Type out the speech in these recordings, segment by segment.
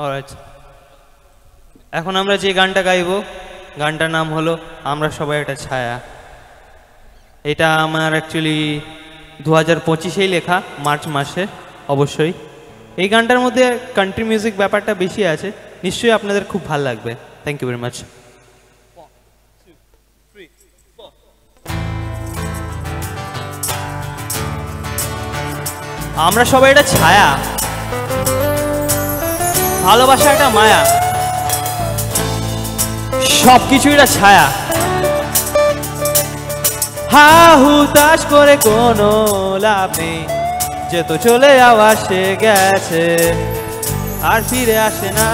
Alright, এখন আমরা যে গানটা গাইব গানটার নাম হলো আমরা সবাই একটা ছায়া। এটা আমার অ্যাকচুয়ালি 2025-এই লেখা, মার্চ মাসে। অবশ্যই এই গানটার মধ্যে কান্ট্রি মিউজিক ব্যাপারটা বেশি আছে, নিশ্চয়ই আপনাদের খুব ভালো লাগবে। Thank you very much. আমরা সবাই একটা ছায়া, ভালোবাসা একটা মায়া, সবকিছুই একটা ছায়া। হা হুতাশ করে কোনো লাভ নেই, যে তো চলে যাওয়া সে গেছে, আর ফিরে আসে না।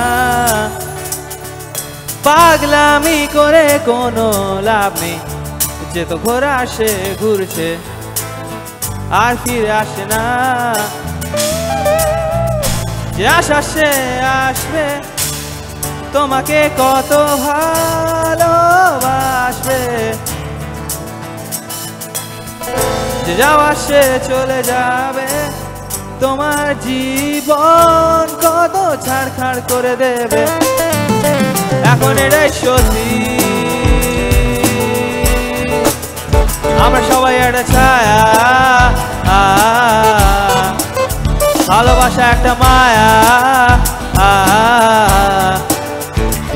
পাগলামি করে কোনো লাভ নেই, যে তো ঘোরা আসে ঘুরছে, আর ফিরে আসে না। যে আশা সে আসবে, তোমাকে কত ভালোবাসবে, যে যাওয়া সে চলে যাবে, তোমার জীবন কত ছাড়খাড় করে দেবে। এখন এটাই সত্যি, আমরা সবাই একটা ছায়া, ভালোবাসা একটা মায়া,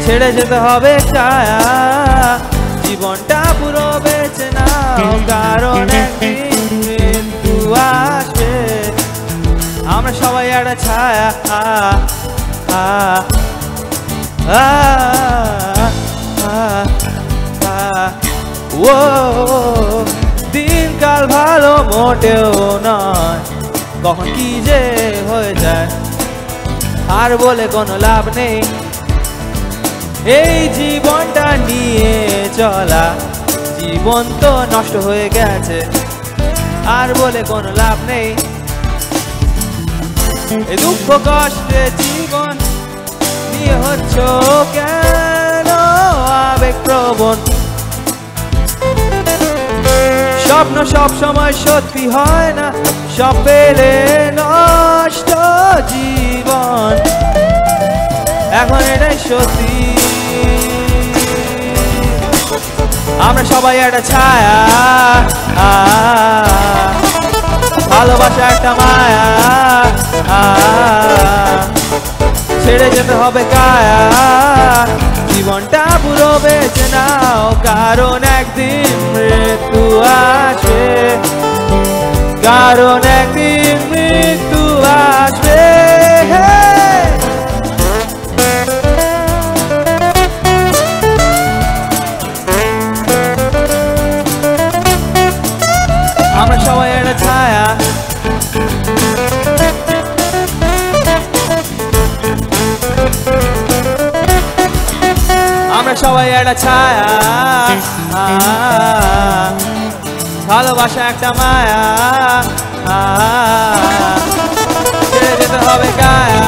ছেড়ে যেতে হবে ছায়া, জীবনটা পুরো বেঁচে নাও, কারণ একদিন মৃত্যু আসবে। আমরা সবাই একটা ছায়া, ও দিনকাল ভালো মোটেও নয়, কখন কি যে হয়ে যায় আর বলে কোনো লাভ নেই। এই জীবনটা নিয়ে চলা, জীবন তো নষ্ট হয়ে গেছে, আর বলে কোনো লাভ নেই। এই দুঃখ কষ্টে জীবন নিয়ে হচ্ছ কেন আবেগ প্রবণ? স্বপ্ন সব সময় সত্যি হয় না, সব পেলে নষ্ট জীবন। এখন এটাই সত্যি, আমরা সবাই একটা ছায়া, ভালোবাসা একটা মায়া, ছেড়ে যেতে হবে কায়া, জীবনটা পুরো বেঁচে নাও, কারণ একদিন মৃত্যু আসবে, কারণ একদিন মৃত্যু আসবে। আমরা সবাই একটা ছায়া, আমরা সবাই একটা ছায়া, ভালোবাসা একটা মায়া, ছেড়ে যেতে হবে কায়া,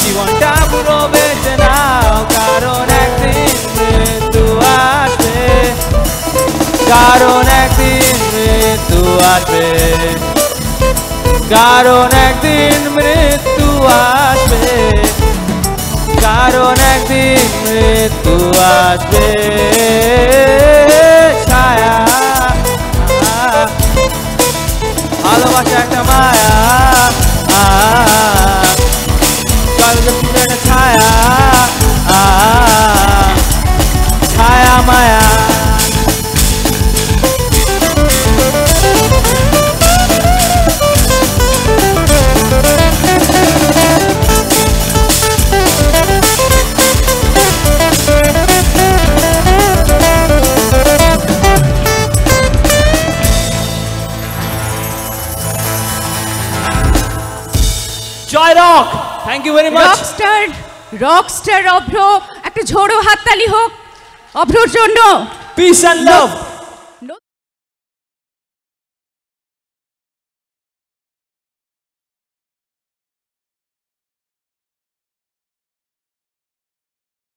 জীবনটা পুরো বেঁচে নাও, কারণ একদিন মৃত্যু আসবে, কারণ একদিন মৃত্যু আসবে, কারণ একদিন মৃত্যু আসবে, কারণ একদিন মৃত্যু আসবে। ছায়া, ভালোবাসা একটা মায়া, একটা ছায়া, ছায়া মায়া। জয় rock, thank you very much. Rockstar Abhra, একটা ঝোড়ো হাততালি হোক অভ্রর জন্য। Peace and love.